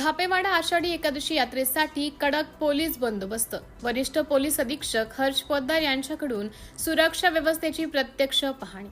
धापेवाडा आषाढी एकादशी यात्रेसाठी कडक पोलीस बंदोबस्त। वरिष्ठ पोलीस अधीक्षक हर्ष पोद्दार यांच्याकडून सुरक्षा व्यवस्थेची प्रत्यक्ष पाहणी।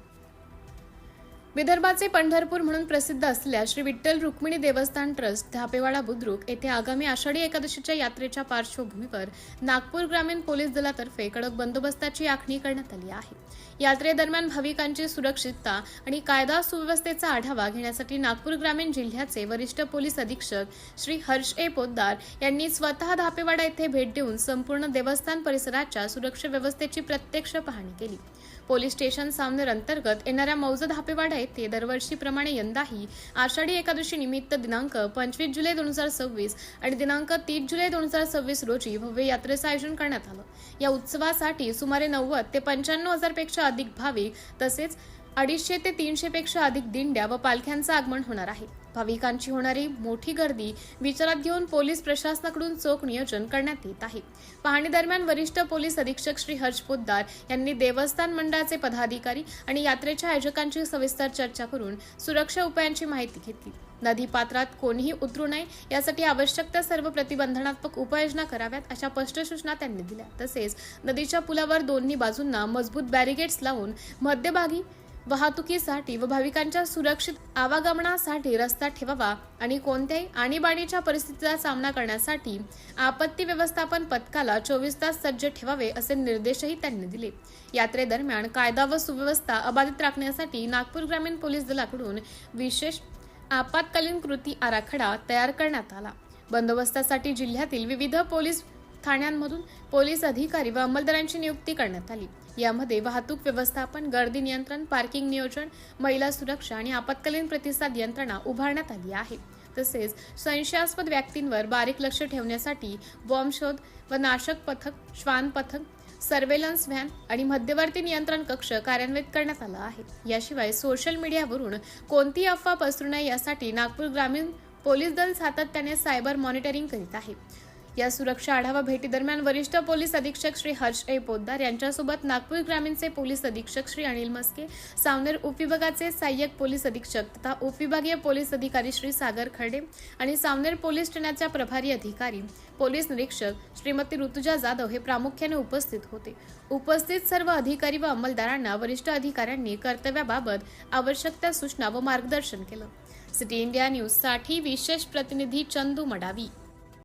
विदर्भाचे पंढरपूर म्हणून प्रसिद्ध असलेल्या श्री विठ्ठल रुक्मिणी देवस्थान ट्रस्ट धापेवाडा बुद्रुक येथे आगामी आषाढी एकादशीच्या यात्रेच्या पार्श्वभूमीवर नागपूर ग्रामीण पोलीस दलातर्फे कडक बंदोबस्ताची आखणी करण्यात आली आहे। यात्रेदरम्यान भाविकांची सुरक्षितता आणि कायदा सुव्यवस्थेचा आढावा घेण्यासाठी नागपूर ग्रामीण जिल्ह्याचे वरिष्ठ पोलीस अधीक्षक श्री हर्ष पोद्दार यांनी स्वतः धापेवाडा येथे भेट देऊन संपूर्ण देवस्थान परिसराच्या सुरक्षा व्यवस्थेची प्रत्यक्ष पाहणी केली। पोलीस स्टेशन सामनेर अंतर्गत येणाऱ्या मौज धापेवाडा येथे दरवर्षीप्रमाणे यंदाही आषाढी एकादशी निमित्त दिनांक 25 जुलै 2026 आणि दिनांक 30 जुलै 2026 रोजी भव्य यात्रेचं आयोजन करण्यात आलं। या उत्सवासाठी सुमारे 90 ते 95 हजारपेक्षा अधिक भाविक तसेच 250 ते 300 पेक्षा अधिक दिंड्या व पालख्यांचं आगमन होणार आहे। भाविकांची होणारी मोठी गर्दी विचारात घेऊन पोलीस प्रशासनाकडून चोख नियोजन करण्यात येत आहे। पाहणी दरम्यान वरिष्ठ पोलीस अधीक्षक श्री हर्ष पोद्दार यांनी देवस्थान मंडळाचे पदाधिकारी आणि यात्रेच्या आयोजकांची सविस्तर चर्चा करून सुरक्षा उपायांची माहिती घेतली। नदी पात्रात कोणीही उतरू नये यासाठी आवश्यक त्या सर्व प्रतिबंधात्मक उपाययोजना कराव्यात अशा स्पष्ट सूचना त्यांनी दिल्या। तसेच नदीच्या पुलावर दोन्ही बाजूंना मजबूत बॅरिगेड्स लावून मध्यभागी वाहतुकीसाठी व भाविकांच्या सुरक्षित आवागमनासाठी रस्ता ठेवावा आणि कोणत्याही आणीबाणीच्या परिस्थितीचा सामना करण्यासाठी आपत्ती व्यवस्थापन पथकाला 24 तास सज्ज ठेवावे असे निर्देशही त्यांनी दिले। यात्रेदरम्यान कायदा व सुव्यवस्था अबाधित राखण्यासाठी नागपूर ग्रामीण पोलीस दलाकडून विशेष आपत्कालीन कृती आराखडा तयार करण्यात आला। बंदोबस्तासाठी जिल्ह्यातील विविध पोलीस ठाण्यांमधून पोलीस अधिकारी व अंमलदारांची नियुक्ती करण्यात आली। यामध्ये वाहतूक व्यवस्थापन, गर्दी नियंत्रण, पार्किंग नियोजन, महिला सुरक्षा आणि आपत्कालीन प्रतिसाद यंत्रणा उभारण्यात आली आहे। तसेच संशयास्पद व्यक्तींवर बारीक लक्ष ठेवण्यासाठी बॉम्ब शोध व नाशक पथक, श्वान पथक, सर्वेलन्स व्हॅन आणि मध्यवर्ती नियंत्रण कक्ष कार्यान्वित करण्यात आला आहे। याशिवाय सोशल मीडियावरून कोणतीही अफवा पसरू नये यासाठी नागपूर ग्रामीण पोलीस दल सातत्याने सायबर मॉनिटरिंग करीत आहे। या सुरक्षा आढावा भेटी दरम्यान वरिष्ठ पोलीस अधीक्षक श्री हर्ष पोद्दार यांच्यासोबत नागपूर ग्रामीणचे पोलीस अधीक्षक श्री अनिल मस्के, सावनेर उपविभागाचे सहाय्यक पोलीस अधीक्षक तथा उपविभागीय पोलीस अधिकारी श्री सागर खर्डे आणि सावनेर पोलीस ठाण्याच्या प्रभारी अधिकारी पोलीस निरीक्षक श्रीमती ऋतुजा जाधव हे प्रामुख्याने उपस्थित होते। उपस्थित सर्व अधिकारी व अंमलदारांना वरिष्ठ अधिकाऱ्यांनी कर्तव्याबाबत आवश्यक त्या सूचना व मार्गदर्शन केलं। सिटी इंडिया न्यूज साठी विशेष प्रतिनिधी चंदू मडावी।